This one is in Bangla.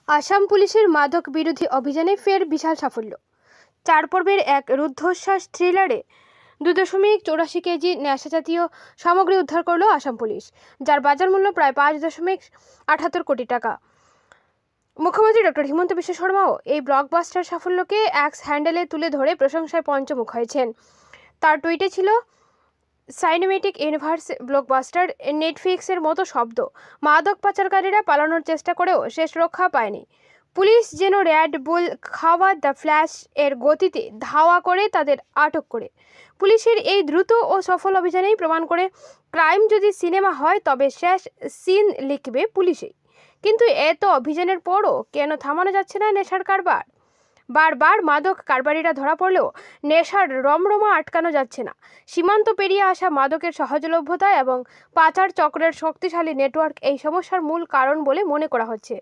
আসাম পুলিশের মাদক বিরোধী অভিযানে ফের বিশাল সাফল্য। 4 পর্বের এক রুদ্ধশ্বাস থ্রিলারে 2.84 কেজি নেশাজাতীয় সামগ্রী উদ্ধার করল আসাম পুলিশ, যার বাজার মূল্য প্রায় 5.78 কোটি টাকা। মুখ্যমন্ত্রী ডক্টর হিমন্ত বিশ্ব শর্মাও এই ব্লকবাস্টার সাফল্যকে এক্স হ্যান্ডেলে তুলে ধরে প্রশংসায় পঞ্চমুখ হয়েছেন। তার টুইটে ছিল, সাইনেমেটিক ইউনিভার্স ব্লকবাস্টার নেটফ্লিক্সের মতো শব্দ। মাদক পাচারকারীরা পালানোর চেষ্টা করেও শেষ রক্ষা পায়নি। পুলিশ যেন রেড বুল খাওয়া দ্য ফ্ল্যাশ এর গতিতে ধাওয়া করে তাদের আটক করে। পুলিশের এই দ্রুত ও সফল অভিযানেই প্রমাণ করে, ক্রাইম যদি সিনেমা হয় তবে শেষ সিন লিখবে পুলিশই। কিন্তু এত অভিযানের পরও কেন থামানো যাচ্ছে না নেশার কারবার? বারবার মাদক কারবারিরা ধরা পড়লেও নেশার রমরমা আটকানো যাচ্ছে না। সীমান্ত পেরিয়ে আসা মাদকের সহজলভ্যতা এবং পাচার চক্রের শক্তিশালী নেটওয়ার্ক এই সমস্যার মূল কারণ বলে মনে করা হচ্ছে।